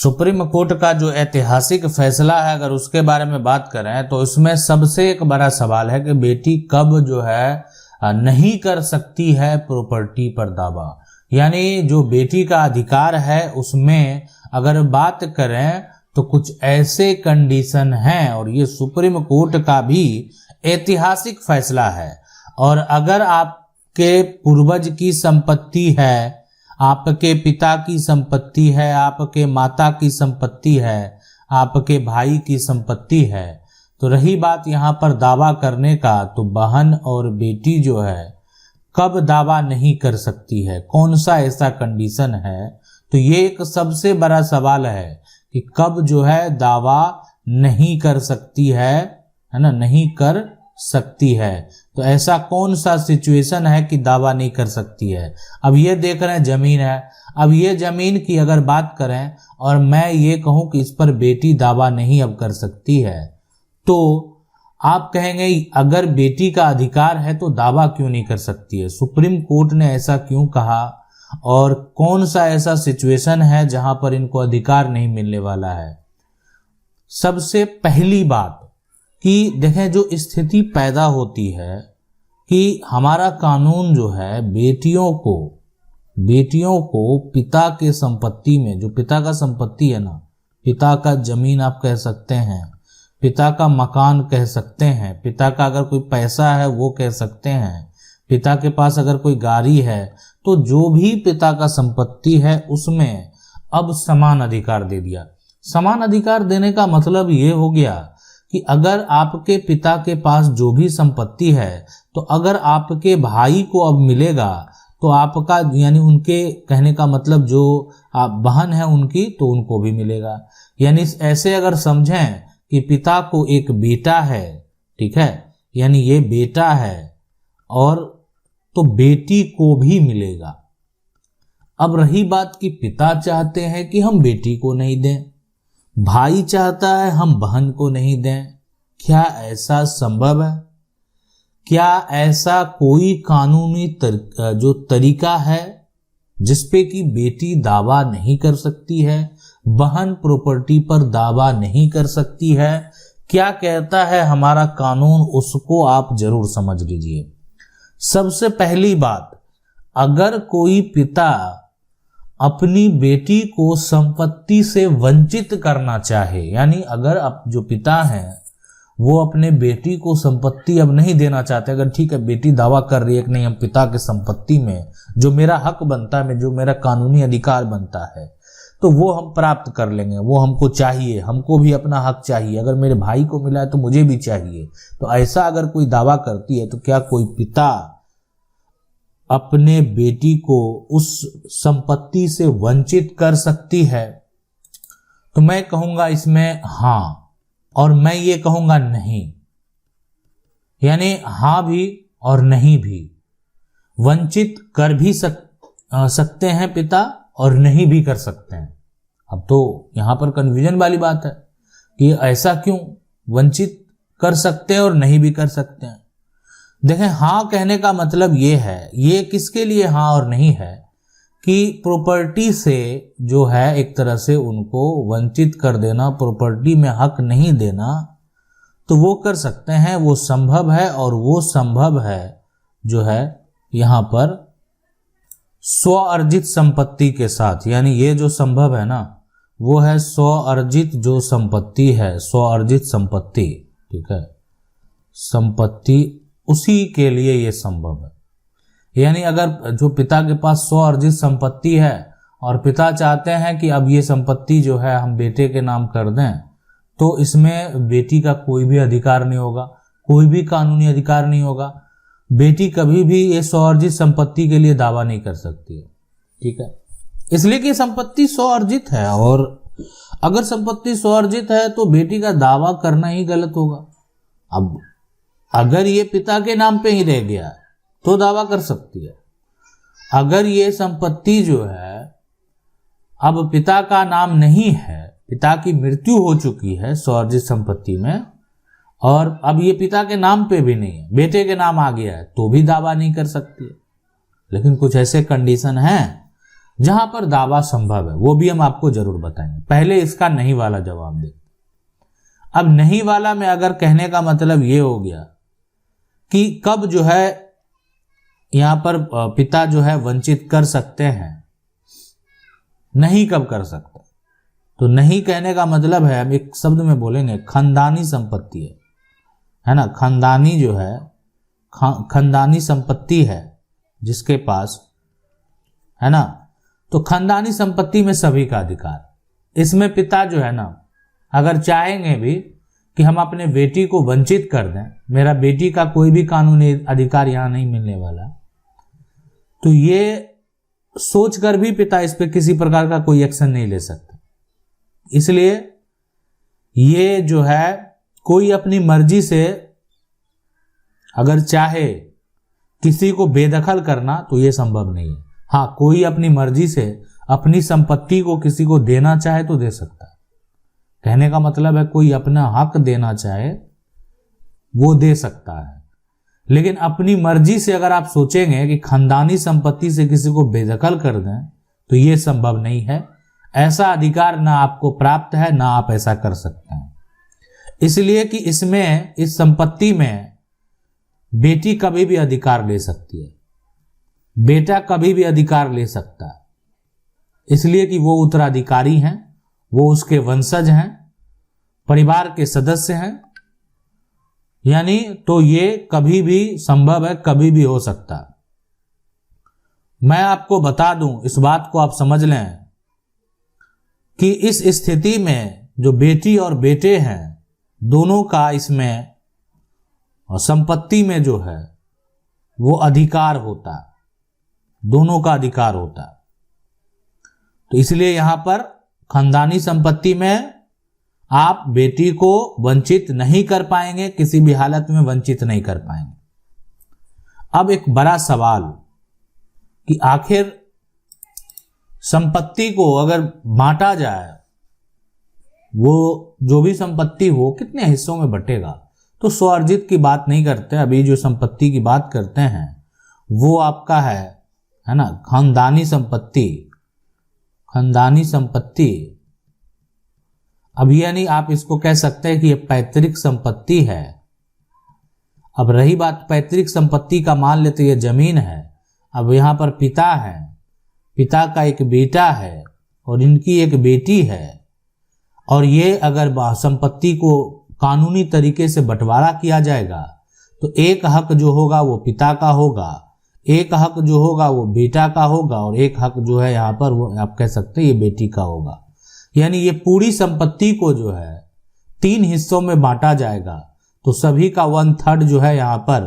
Supreme court का जो ऐतिहासिक फैसला है, अगर उसके बारे में बात करें तो इसमें सबसे एक बड़ा सवाल है कि बेटी कब जो है नहीं कर सकती है प्रॉपर्टी पर दावा। यानी जो बेटी का अधिकार है उसमें अगर बात करें तो कुछ ऐसे कंडीशन हैं, और ये सुप्रीम कोर्ट का भी ऐतिहासिक फैसला है। और अगर आपके पूर्वज की संपत्ति है, आपके पिता की संपत्ति है, आपके माता की संपत्ति है, आपके भाई की संपत्ति है, तो रही बात यहाँ पर दावा करने का, तो बहन और बेटी जो है कब दावा नहीं कर सकती है, कौन सा ऐसा कंडीशन है। तो ये एक सबसे बड़ा सवाल है कि कब जो है दावा नहीं कर सकती है ना, नहीं कर सकती है। तो ऐसा कौन सा सिचुएशन है कि दावा नहीं कर सकती है। अब ये देख रहे हैं जमीन है, अब ये जमीन की अगर बात करें और मैं ये कहूं कि इस पर बेटी दावा नहीं अब कर सकती है, तो आप कहेंगे अगर बेटी का अधिकार है तो दावा क्यों नहीं कर सकती है, सुप्रीम कोर्ट ने ऐसा क्यों कहा, और कौन सा ऐसा सिचुएशन है जहां पर इनको अधिकार नहीं मिलने वाला है। सबसे पहली बात कि देखें, जो स्थिति पैदा होती है कि हमारा कानून जो है बेटियों को पिता के संपत्ति में, जो पिता का संपत्ति है ना, पिता का जमीन आप कह सकते हैं, पिता का मकान कह सकते हैं, पिता का अगर कोई पैसा है वो कह सकते हैं, पिता के पास अगर कोई गाड़ी है, तो जो भी पिता का संपत्ति है उसमें अब समान अधिकार दे दिया। समान अधिकार देने का मतलब ये हो गया कि अगर आपके पिता के पास जो भी संपत्ति है, तो अगर आपके भाई को अब मिलेगा तो आपका, यानी उनके कहने का मतलब जो आप बहन है उनकी, तो उनको भी मिलेगा। यानी ऐसे अगर समझें कि पिता को एक बेटा है, ठीक है, यानी ये बेटा है, और तो बेटी को भी मिलेगा। अब रही बात कि पिता चाहते हैं कि हम बेटी को नहीं दें, भाई चाहता है हम बहन को नहीं दें, क्या ऐसा संभव है? क्या ऐसा कोई कानूनी जो तरीका है जिसपे कि बेटी दावा नहीं कर सकती है, बहन प्रॉपर्टी पर दावा नहीं कर सकती है? क्या कहता है हमारा कानून, उसको आप जरूर समझ लीजिए। सबसे पहली बात, अगर कोई पिता अपनी बेटी को संपत्ति से वंचित करना चाहे, यानी अगर अब जो पिता हैं वो अपने बेटी को संपत्ति अब नहीं देना चाहते, अगर ठीक है बेटी दावा कर रही है कि नहीं हम पिता के संपत्ति में जो मेरा हक बनता है, जो मेरा कानूनी अधिकार बनता है, तो वो हम प्राप्त कर लेंगे, वो हमको चाहिए, हमको भी अपना हक चाहिए, अगर मेरे भाई को मिला है तो मुझे भी चाहिए। तो ऐसा अगर कोई दावा करती है तो क्या कोई पिता अपने बेटी को उस संपत्ति से वंचित कर सकती है? तो मैं कहूंगा इसमें हाँ, और मैं ये कहूंगा नहीं। यानी हाँ भी और नहीं भी, वंचित कर भी सकते हैं पिता और नहीं भी कर सकते हैं। अब तो यहां पर कन्फ्यूजन वाली बात है कि ऐसा क्यों वंचित कर सकते हैं और नहीं भी कर सकते हैं। देखें, हाँ कहने का मतलब ये है, ये किसके लिए हाँ और नहीं है कि प्रॉपर्टी से जो है एक तरह से उनको वंचित कर देना, प्रॉपर्टी में हक नहीं देना, तो वो कर सकते हैं, वो संभव है। और वो संभव है जो है यहाँ पर स्व अर्जित संपत्ति के साथ, यानी ये जो संभव है ना वो है स्व अर्जित जो संपत्ति है, स्व अर्जित संपत्ति, ठीक है, संपत्ति, उसी के लिए ये संभव है। यानी अगर जो पिता के पास स्व अर्जित संपत्ति है और पिता चाहते हैं कि अब ये संपत्ति जो है हम बेटे के नाम कर दें, तो इसमें बेटी का कोई भी अधिकार नहीं होगा, कोई भी कानूनी अधिकार नहीं होगा। बेटी कभी भी ये स्व अर्जित संपत्ति के लिए दावा नहीं कर सकती है, ठीक है, इसलिए कि संपत्ति स्व अर्जित है, और अगर संपत्ति स्व अर्जित है तो बेटी का दावा करना ही गलत होगा। अब अगर ये पिता के नाम पे ही रह गया तो दावा कर सकती है। अगर ये संपत्ति जो है अब पिता का नाम नहीं है, पिता की मृत्यु हो चुकी है स्वर्जित संपत्ति में, और अब ये पिता के नाम पे भी नहीं है, बेटे के नाम आ गया है, तो भी दावा नहीं कर सकती है। लेकिन कुछ ऐसे कंडीशन हैं जहां पर दावा संभव है वो भी हम आपको जरूर बताएंगे। पहले इसका नहीं वाला जवाब दे। अब नहीं वाला में अगर कहने का मतलब ये हो गया कि कब जो है यहां पर पिता जो है वंचित कर सकते हैं, नहीं कब कर सकते, तो नहीं कहने का मतलब है, हम एक शब्द में बोलेंगे, खानदानी संपत्ति है ना, खानदानी जो है खानदानी संपत्ति है जिसके पास, है ना, तो खानदानी संपत्ति में सभी का अधिकार। इसमें पिता जो है ना अगर चाहेंगे भी कि हम अपने बेटी को वंचित कर दें, मेरा बेटी का कोई भी कानूनी अधिकार यहां नहीं मिलने वाला, तो ये सोचकर भी पिता इस पे किसी प्रकार का कोई एक्शन नहीं ले सकता। इसलिए ये जो है कोई अपनी मर्जी से अगर चाहे किसी को बेदखल करना तो ये संभव नहीं है। हाँ, कोई अपनी मर्जी से अपनी संपत्ति को किसी को देना चाहे तो दे सकता है। कहने का मतलब है कोई अपना हक देना चाहे वो दे सकता है, लेकिन अपनी मर्जी से अगर आप सोचेंगे कि खानदानी संपत्ति से किसी को बेदखल कर दें तो ये संभव नहीं है। ऐसा अधिकार ना आपको प्राप्त है, ना आप ऐसा कर सकते हैं। इसलिए कि इसमें, इस संपत्ति में बेटी कभी भी अधिकार ले सकती है, बेटा कभी भी अधिकार ले सकता है, इसलिए कि वो उत्तराधिकारी हैं, वो उसके वंशज हैं, परिवार के सदस्य हैं, यानी तो ये कभी भी संभव है, कभी भी हो सकता है। मैं आपको बता दूं, इस बात को आप समझ लें कि इस स्थिति में जो बेटी और बेटे हैं दोनों का इसमें संपत्ति में जो है वो अधिकार होता है, दोनों का अधिकार होता है। तो इसलिए यहां पर खानदानी संपत्ति में आप बेटी को वंचित नहीं कर पाएंगे, किसी भी हालत में वंचित नहीं कर पाएंगे। अब एक बड़ा सवाल कि आखिर संपत्ति को अगर बांटा जाए, वो जो भी संपत्ति हो कितने हिस्सों में बटेगा, तो स्वार्जित की बात नहीं करते। अभी जो संपत्ति की बात करते हैं वो आपका है ना, खानदानी संपत्ति। खानदानी संपत्ति, अब यानी आप इसको कह सकते हैं कि ये पैतृक संपत्ति है। अब रही बात पैतृक संपत्ति का, मान लेते ये जमीन है, अब यहां पर पिता है, पिता का एक बेटा है और इनकी एक बेटी है, और ये अगर संपत्ति को कानूनी तरीके से बंटवारा किया जाएगा तो एक हक जो होगा वो पिता का होगा, एक हक जो होगा वो बेटा का होगा, और एक हक जो है यहाँ पर वो आप कह सकते हैं ये बेटी का होगा। यानी ये पूरी संपत्ति को जो है 3 हिस्सों में बांटा जाएगा, तो सभी का 1/3 जो है यहाँ पर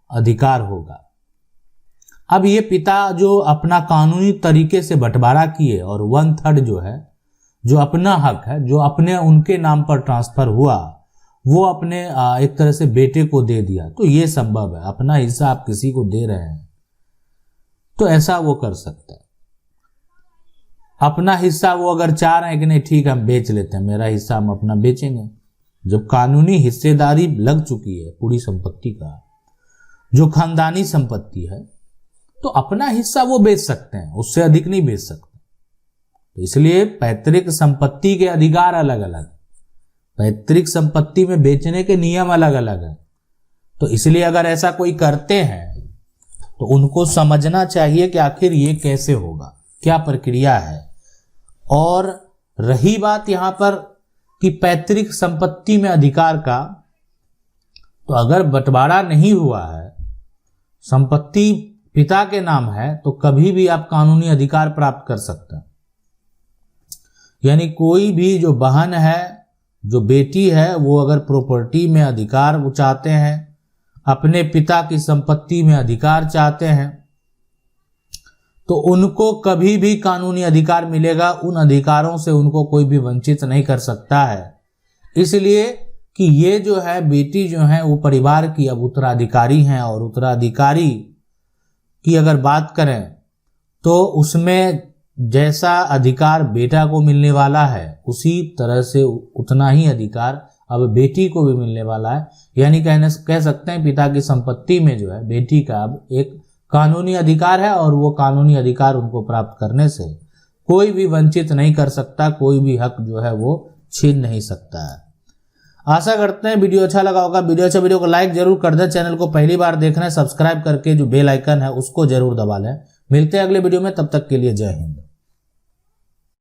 अधिकार होगा। अब ये पिता जो अपना कानूनी तरीके से बंटवारा किए और 1/3 जो है, जो अपना हक है, जो अपने उनके नाम पर ट्रांसफर हुआ, वो अपने एक तरह से बेटे को दे दिया, तो ये संभव है। अपना हिस्सा आप किसी को दे रहे हैं तो ऐसा वो कर सकता है। अपना हिस्सा वो अगर चाह रहे हैं कि नहीं ठीक है हम बेच लेते हैं, मेरा हिस्सा हम अपना बेचेंगे, जब कानूनी हिस्सेदारी लग चुकी है पूरी संपत्ति का, जो खानदानी संपत्ति है, तो अपना हिस्सा वो बेच सकते हैं, उससे अधिक नहीं बेच सकते। तो इसलिए पैतृक संपत्ति के अधिकार अलग अलग, पैतृक संपत्ति में बेचने के नियम अलग अलग है। तो इसलिए अगर ऐसा कोई करते हैं तो उनको समझना चाहिए कि आखिर ये कैसे होगा, क्या प्रक्रिया है। और रही बात यहां पर कि पैतृक संपत्ति में अधिकार का, तो अगर बंटवारा नहीं हुआ है, संपत्ति पिता के नाम है, तो कभी भी आप कानूनी अधिकार प्राप्त कर सकते हैं। यानी कोई भी जो बहन है, जो बेटी है, वो अगर प्रॉपर्टी में अधिकार वो चाहते हैं, अपने पिता की संपत्ति में अधिकार चाहते हैं, तो उनको कभी भी कानूनी अधिकार मिलेगा। उन अधिकारों से उनको कोई भी वंचित नहीं कर सकता है। इसलिए कि ये जो है बेटी जो है वो परिवार की अब उत्तराधिकारी हैं, और उत्तराधिकारी की अगर बात करें तो उसमें जैसा अधिकार बेटा को मिलने वाला है उसी तरह से उतना ही अधिकार अब बेटी को भी मिलने वाला है। यानी कह सकते हैं पिता की संपत्ति में जो है बेटी का अब एक कानूनी अधिकार है और वो कानूनी अधिकार उनको प्राप्त करने से कोई भी वंचित नहीं कर सकता, कोई भी हक जो है वो छीन नहीं सकता है। आशा करते हैं वीडियो अच्छा लगा होगा। वीडियो को लाइक जरूर कर दें। चैनल को पहली बार देख रहे हैं सब्सक्राइब करके जो बेल आइकन है उसको जरूर दबा लें। मिलते हैं अगले वीडियो में, तब तक के लिए जय हिंद।